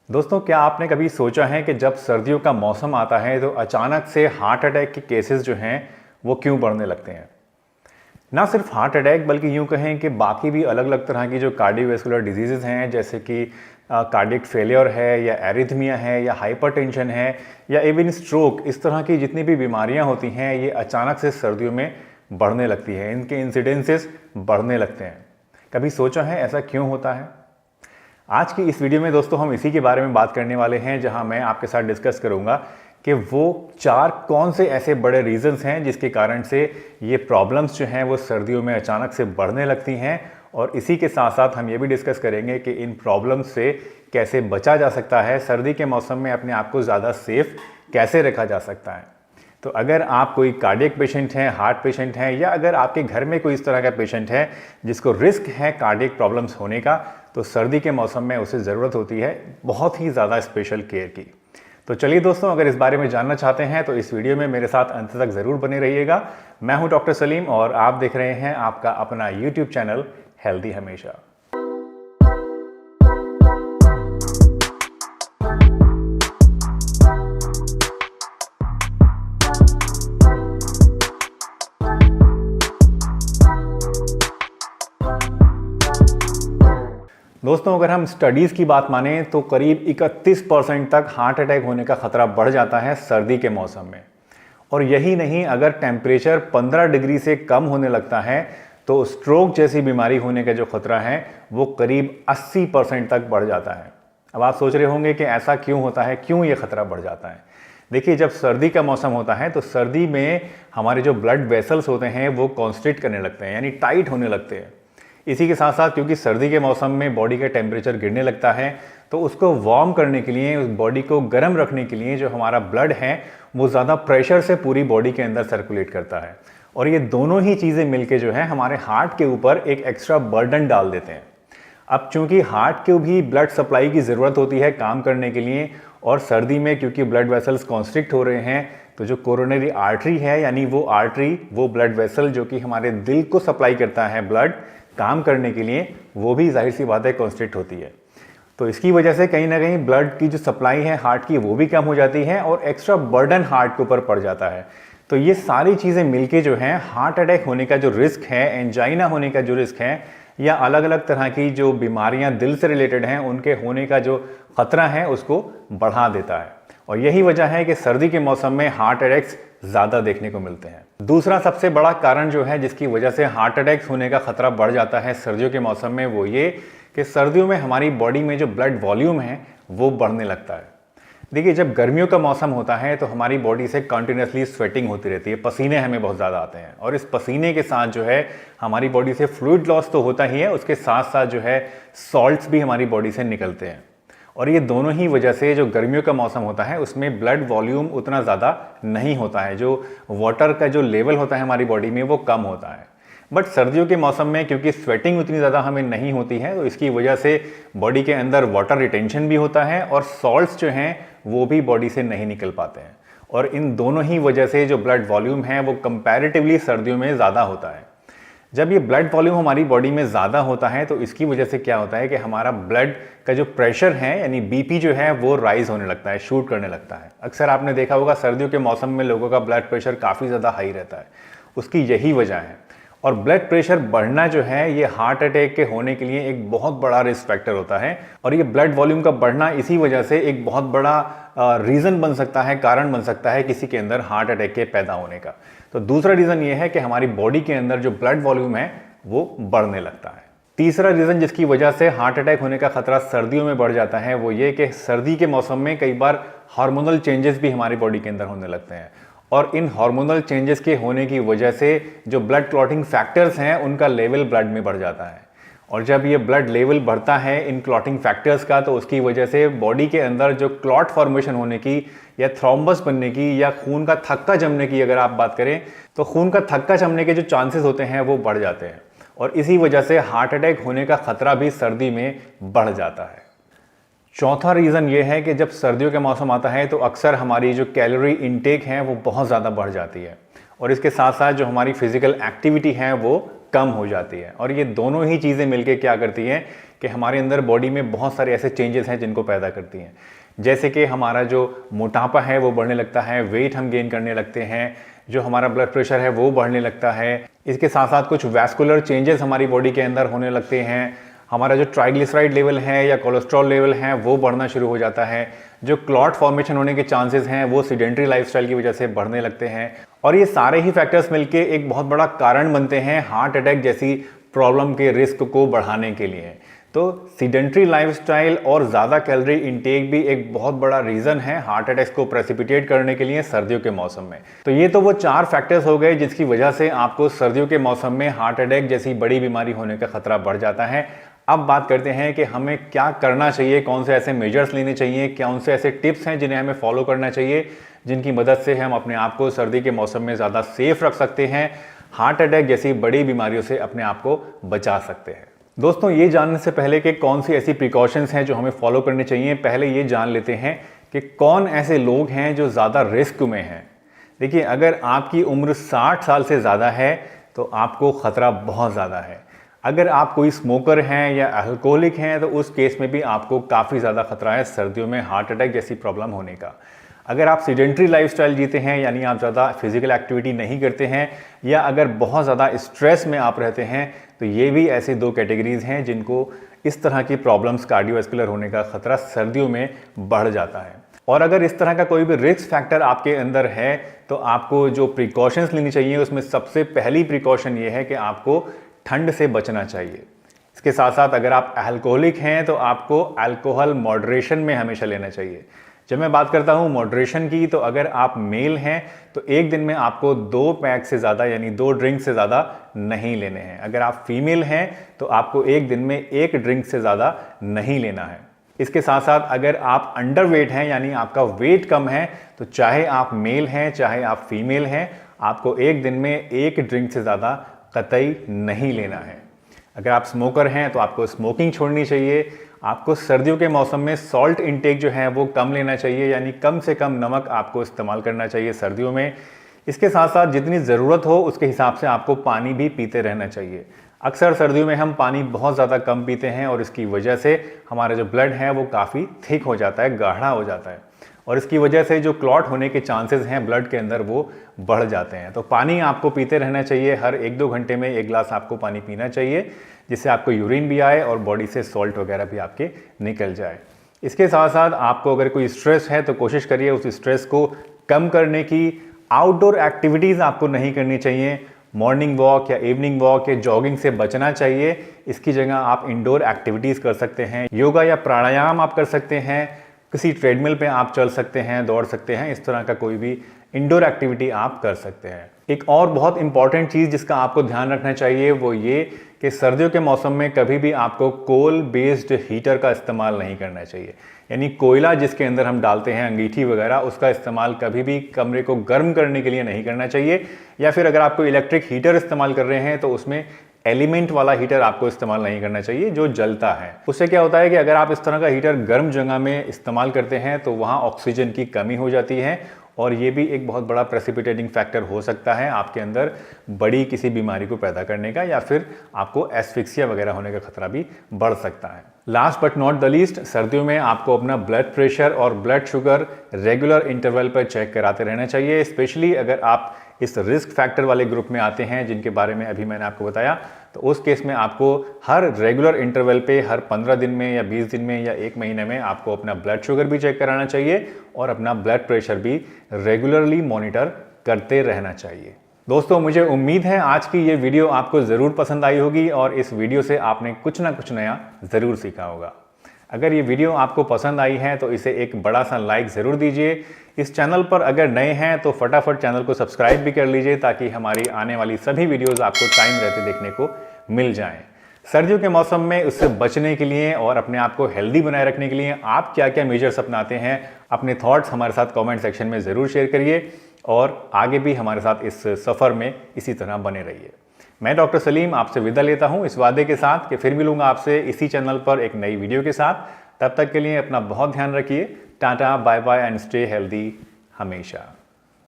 दोस्तों, क्या आपने कभी सोचा है कि जब सर्दियों का मौसम आता है तो अचानक से हार्ट अटैक के केसेस जो हैं वो क्यों बढ़ने लगते हैं। ना सिर्फ हार्ट अटैक बल्कि यूं कहें कि बाकी भी अलग अलग तरह की जो कार्डियोवैस्कुलर डिजीज़ेज़ हैं, जैसे कि कार्डियक फेलियर है या एरिथमिया है या हाइपरटेंशन है या इवन स्ट्रोक, इस तरह की जितनी भी बीमारियां होती हैं ये अचानक से सर्दियों में बढ़ने लगती है। इनके इंसिडेंसेस बढ़ने लगते हैं। कभी सोचा है ऐसा क्यों होता है? आज की इस वीडियो में दोस्तों हम इसी के बारे में बात करने वाले हैं, जहां मैं आपके साथ डिस्कस करूंगा कि वो 4 कौन से ऐसे बड़े रीजंस हैं जिसके कारण से ये प्रॉब्लम्स जो हैं वो सर्दियों में अचानक से बढ़ने लगती हैं। और इसी के साथ साथ हम ये भी डिस्कस करेंगे कि इन प्रॉब्लम्स से कैसे बचा जा सकता है, सर्दी के मौसम में अपने आप को ज़्यादा सेफ कैसे रखा जा सकता है। तो अगर आप कोई कार्डियक पेशेंट हैं, हार्ट पेशेंट हैं, या अगर आपके घर में कोई इस तरह का पेशेंट है जिसको रिस्क है कार्डियक प्रॉब्लम्स होने का, तो सर्दी के मौसम में उसे ज़रूरत होती है बहुत ही ज़्यादा स्पेशल केयर की। तो चलिए दोस्तों, अगर इस बारे में जानना चाहते हैं तो इस वीडियो में मेरे साथ अंत तक ज़रूर बने रहिएगा। मैं हूं डॉक्टर सलीम और आप देख रहे हैं आपका अपना यूट्यूब चैनल हेल्दी हमेशा। दोस्तों, अगर हम स्टडीज़ की बात माने तो करीब 31% तक हार्ट अटैक होने का खतरा बढ़ जाता है सर्दी के मौसम में। और यही नहीं, अगर टेम्परेचर 15 डिग्री से कम होने लगता है तो स्ट्रोक जैसी बीमारी होने का जो खतरा है वो करीब 80% तक बढ़ जाता है। अब आप सोच रहे होंगे कि ऐसा क्यों होता है, क्यों ये खतरा बढ़ जाता है। देखिए, जब सर्दी का मौसम होता है तो सर्दी में हमारे जो ब्लड वेसल्स होते हैं वो कॉन्स्ट्रिक्ट करने लगते हैं, यानी टाइट होने लगते हैं। इसी के साथ साथ क्योंकि सर्दी के मौसम में बॉडी का टेम्परेचर गिरने लगता है, तो उसको वार्म करने के लिए, उस बॉडी को गर्म रखने के लिए जो हमारा ब्लड है वो ज़्यादा प्रेशर से पूरी बॉडी के अंदर सर्कुलेट करता है। और ये दोनों ही चीज़ें मिलके जो है हमारे हार्ट के ऊपर एक एक्स्ट्रा बर्डन डाल देते हैं। अब चूंकि हार्ट को भी ब्लड सप्लाई की ज़रूरत होती है काम करने के लिए, और सर्दी में क्योंकि ब्लड वेसल्स कॉन्स्ट्रिक्ट हो रहे हैं, तो जो कोरोनरी आर्टरी है, यानी वो आर्टरी, वो ब्लड वेसल जो कि हमारे दिल को सप्लाई करता है ब्लड काम करने के लिए, वो भी जाहिर सी बात है कॉन्स्ट्रिक्ट होती है। तो इसकी वजह से कहीं ना कहीं ब्लड की जो सप्लाई है हार्ट की वो भी कम हो जाती है और एक्स्ट्रा बर्डन हार्ट के ऊपर पड़ जाता है। तो ये सारी चीज़ें मिलके जो है हार्ट अटैक होने का जो रिस्क है, एंजाइना होने का जो रिस्क है, या अलग अलग तरह की जो बीमारियां दिल से रिलेटेड हैं उनके होने का जो खतरा है उसको बढ़ा देता है। और यही वजह है कि सर्दी के मौसम में हार्ट अटैक्स ज़्यादा देखने को मिलते हैं। दूसरा सबसे बड़ा कारण जो है जिसकी वजह से हार्ट अटैक्स होने का खतरा बढ़ जाता है सर्दियों के मौसम में, वो ये कि सर्दियों में हमारी बॉडी में जो ब्लड वॉल्यूम है वो बढ़ने लगता है। देखिए, जब गर्मियों का मौसम होता है तो हमारी बॉडी से कंटिन्यूसली स्वेटिंग होती रहती है, पसीने हमें बहुत ज़्यादा आते हैं, और इस पसीने के साथ जो है हमारी बॉडी से फ्लूइड लॉस तो होता ही है, उसके साथ साथ जो है सॉल्ट्स भी हमारी बॉडी से निकलते हैं। और ये दोनों ही वजह से जो गर्मियों का मौसम होता है उसमें ब्लड वॉल्यूम उतना ज़्यादा नहीं होता है, जो वाटर का जो लेवल होता है हमारी बॉडी में वो कम होता है। बट सर्दियों के मौसम में क्योंकि स्वेटिंग उतनी ज़्यादा हमें नहीं होती है, तो इसकी वजह से बॉडी के अंदर वाटर रिटेंशन भी होता है और सॉल्ट्स जो हैं वो भी बॉडी से नहीं निकल पाते हैं। और इन दोनों ही वजह से जो ब्लड वॉल्यूम है वो कंपैरेटिवली सर्दियों में ज़्यादा होता है। जब ये ब्लड वॉल्यूम हमारी बॉडी में ज़्यादा होता है तो इसकी वजह से क्या होता है कि हमारा ब्लड का जो प्रेशर है, यानी बीपी जो है वो राइज होने लगता है, शूट करने लगता है। अक्सर आपने देखा होगा सर्दियों के मौसम में लोगों का ब्लड प्रेशर काफ़ी ज़्यादा हाई रहता है, उसकी यही वजह है। और ब्लड प्रेशर बढ़ना जो है ये हार्ट अटैक के होने के लिए एक बहुत बड़ा रिस्क फैक्टर होता है। और ये ब्लड वॉल्यूम का बढ़ना इसी वजह से एक बहुत बड़ा रीज़न बन सकता है, कारण बन सकता है किसी के अंदर हार्ट अटैक के पैदा होने का। तो दूसरा रीज़न ये है कि हमारी बॉडी के अंदर जो ब्लड वॉल्यूम है वो बढ़ने लगता है। तीसरा रीज़न जिसकी वजह से हार्ट अटैक होने का खतरा सर्दियों में बढ़ जाता है वो ये कि सर्दी के मौसम में कई बार हार्मोनल चेंजेस भी हमारी बॉडी के अंदर होने लगते हैं, और इन हार्मोनल चेंजेस के होने की वजह से जो ब्लड क्लॉटिंग फैक्टर्स हैं उनका लेवल ब्लड में बढ़ जाता है। और जब ये ब्लड लेवल बढ़ता है इन क्लॉटिंग फैक्टर्स का, तो उसकी वजह से बॉडी के अंदर जो क्लॉट फॉर्मेशन होने की या थ्रोम्बस बनने की या खून का थक्का जमने की अगर आप बात करें, तो खून का थक्का जमने के जो चांसेस होते हैं वो बढ़ जाते हैं, और इसी वजह से हार्ट अटैक होने का खतरा भी सर्दी में बढ़ जाता है। चौथा रीज़न ये है कि जब सर्दियों का मौसम आता है तो अक्सर हमारी जो कैलोरी इनटेक है वो बहुत ज़्यादा बढ़ जाती है, और इसके साथ साथ जो हमारी फिजिकल एक्टिविटी है वो कम हो जाती है। और ये दोनों ही चीज़ें मिलके क्या करती हैं कि हमारे अंदर बॉडी में बहुत सारे ऐसे चेंजेस हैं जिनको पैदा करती हैं। जैसे कि हमारा जो मोटापा है वो बढ़ने लगता है, वेट हम गेन करने लगते हैं, जो हमारा ब्लड प्रेशर है वो बढ़ने लगता है। इसके साथ साथ कुछ वैस्कुलर चेंजेस हमारी बॉडी के अंदर होने लगते हैं। हमारा जो ट्राइग्लिसराइड लेवल है या कोलेस्ट्रॉल लेवल है वो बढ़ना शुरू हो जाता है। जो क्लॉट फॉर्मेशन होने के चांसेस हैं वो सीडेंटरी लाइफस्टाइल की वजह से बढ़ने लगते हैं। और ये सारे ही फैक्टर्स मिलके एक बहुत बड़ा कारण बनते हैं हार्ट अटैक जैसी प्रॉब्लम के रिस्क को बढ़ाने के लिए। तो सीडेंटरी लाइफस्टाइल और ज़्यादा कैलोरी इंटेक भी एक बहुत बड़ा रीज़न है हार्ट अटैक्स को प्रेसिपिटेट करने के लिए सर्दियों के मौसम में। तो ये तो वो 4 फैक्टर्स हो गए जिसकी वजह से आपको सर्दियों के मौसम में हार्ट अटैक जैसी बड़ी बीमारी होने का खतरा बढ़ जाता है। अब बात करते हैं कि हमें क्या करना चाहिए, कौन से ऐसे मेजर्स लेने चाहिए, क्या उनसे ऐसे टिप्स हैं जिन्हें हमें फॉलो करना चाहिए, जिनकी मदद से हम अपने आप को सर्दी के मौसम में ज़्यादा सेफ रख सकते हैं, हार्ट अटैक जैसी बड़ी बीमारियों से अपने आप को बचा सकते हैं। दोस्तों, ये जानने से पहले कि कौन सी ऐसी प्रिकॉशंस हैं जो हमें फॉलो करनी चाहिए, पहले ये जान लेते हैं कि कौन ऐसे लोग हैं जो ज़्यादा रिस्क में हैं। देखिए, अगर आपकी उम्र 60 साल से ज़्यादा है तो आपको ख़तरा बहुत ज़्यादा है। अगर आप कोई स्मोकर हैं या अल्कोहलिक हैं तो उस केस में भी आपको काफ़ी ज़्यादा खतरा है सर्दियों में हार्ट अटैक जैसी प्रॉब्लम होने का। अगर आप सीडेंटरी लाइफस्टाइल जीते हैं, यानी आप ज़्यादा फिजिकल एक्टिविटी नहीं करते हैं, या अगर बहुत ज़्यादा स्ट्रेस में आप रहते हैं, तो ये भी ऐसी 2 कैटेगरीज हैं जिनको इस तरह की प्रॉब्लम्स कार्डियोवैस्कुलर होने का खतरा सर्दियों में बढ़ जाता है। और अगर इस तरह का कोई भी रिस्क फैक्टर आपके अंदर है तो आपको जो प्रिकॉशंस लेनी चाहिए उसमें सबसे पहली प्रिकॉशन ये है कि आपको ठंड से बचना चाहिए। इसके साथ साथ अगर आप अल्कोहलिक हैं तो आपको अल्कोहल मॉडरेशन में हमेशा लेना चाहिए। जब मैं बात करता हूं मॉडरेशन की, तो अगर आप मेल हैं तो एक दिन में आपको 2 पैक से ज़्यादा यानी 2 ड्रिंक से ज़्यादा नहीं लेने हैं। अगर आप फीमेल हैं तो आपको एक दिन में 1 ड्रिंक से ज़्यादा नहीं लेना है। इसके साथ साथ अगर आप अंडरवेट हैं यानी आपका वेट कम है, तो चाहे आप मेल हैं चाहे आप फीमेल हैं, आपको एक दिन में 1 ड्रिंक से ज़्यादा कतई नहीं लेना है। अगर आप स्मोकर हैं तो आपको स्मोकिंग छोड़नी चाहिए। आपको सर्दियों के मौसम में सॉल्ट इंटेक जो है वो कम लेना चाहिए, यानी कम से कम नमक आपको इस्तेमाल करना चाहिए सर्दियों में। इसके साथ साथ जितनी ज़रूरत हो उसके हिसाब से आपको पानी भी पीते रहना चाहिए। अक्सर सर्दियों में हम पानी बहुत ज़्यादा कम पीते हैं और इसकी वजह से हमारा जो ब्लड है वो काफ़ी थिक हो जाता है, गाढ़ा हो जाता है, और इसकी वजह से जो क्लॉट होने के चांसेस हैं ब्लड के अंदर वो बढ़ जाते हैं। तो पानी आपको पीते रहना चाहिए। हर 1-2 घंटे में 1 गिलास आपको पानी पीना चाहिए, जिससे आपको यूरिन भी आए और बॉडी से सॉल्ट वगैरह भी आपके निकल जाए। इसके साथ साथ आपको अगर कोई स्ट्रेस है तो कोशिश करिए उस स्ट्रेस को कम करने की। आउटडोर एक्टिविटीज़ आपको नहीं करनी चाहिए। मॉर्निंग वॉक या इवनिंग वॉक या जॉगिंग से बचना चाहिए। इसकी जगह आप इंडोर एक्टिविटीज़ कर सकते हैं। योगा या प्राणायाम आप कर सकते हैं, किसी ट्रेडमिल पे आप चल सकते हैं, दौड़ सकते हैं। इस तरह का कोई भी इंडोर एक्टिविटी आप कर सकते हैं। एक और बहुत इंपॉर्टेंट चीज़ जिसका आपको ध्यान रखना चाहिए वो ये कि सर्दियों के मौसम में कभी भी आपको कोल बेस्ड हीटर का इस्तेमाल नहीं करना चाहिए। यानी कोयला जिसके अंदर हम डालते हैं अंगीठी वगैरह, उसका इस्तेमाल कभी भी कमरे को गर्म करने के लिए नहीं करना चाहिए। या फिर अगर आप कोई इलेक्ट्रिक हीटर इस्तेमाल कर रहे हैं तो उसमें एलिमेंट वाला हीटर आपको इस्तेमाल नहीं करना चाहिए जो जलता है। उससे क्या होता है कि अगर आप इस तरह का हीटर गर्म जगह में इस्तेमाल करते हैं तो वहाँ ऑक्सीजन की कमी हो जाती है, और ये भी एक बहुत बड़ा प्रेसिपिटेटिंग फैक्टर हो सकता है आपके अंदर बड़ी किसी बीमारी को पैदा करने का, या फिर आपको एस्फिक्सिया वगैरह होने का खतरा भी बढ़ सकता है। Last but not the least, सर्दियों में आपको अपना ब्लड प्रेशर और ब्लड शुगर रेगुलर इंटरवल पर चेक कराते रहना चाहिए। स्पेशली अगर आप इस रिस्क फैक्टर वाले ग्रुप में आते हैं जिनके बारे में अभी मैंने आपको बताया, तो उस केस में आपको हर रेगुलर इंटरवल पे हर 15 दिन में या 20 दिन में या 1 महीने में आपको अपना ब्लड शुगर भी चेक कराना चाहिए और अपना ब्लड प्रेशर भी रेगुलरली मॉनिटर करते रहना चाहिए। दोस्तों, मुझे उम्मीद है आज की ये वीडियो आपको ज़रूर पसंद आई होगी और इस वीडियो से आपने कुछ ना कुछ नया ज़रूर सीखा होगा। अगर ये वीडियो आपको पसंद आई है तो इसे एक बड़ा सा लाइक ज़रूर दीजिए। इस चैनल पर अगर नए हैं तो फटाफट चैनल को सब्सक्राइब भी कर लीजिए ताकि हमारी आने वाली सभी वीडियोस आपको टाइम रहते देखने को मिल जाएं। सर्दियों के मौसम में उससे बचने के लिए और अपने आप को हेल्दी बनाए रखने के लिए आप क्या क्या मेजर्स अपनाते हैं, अपने थॉट्स हमारे साथ कमेंट सेक्शन में ज़रूर शेयर करिए और आगे भी हमारे साथ इस सफ़र में इसी तरह बने रहिए। मैं डॉक्टर सलीम आपसे विदा लेता हूं इस वादे के साथ कि फिर मिलूंगा आपसे इसी चैनल पर एक नई वीडियो के साथ। तब तक के लिए अपना बहुत ध्यान रखिए। Tata, bye bye and stay healthy हमेशा।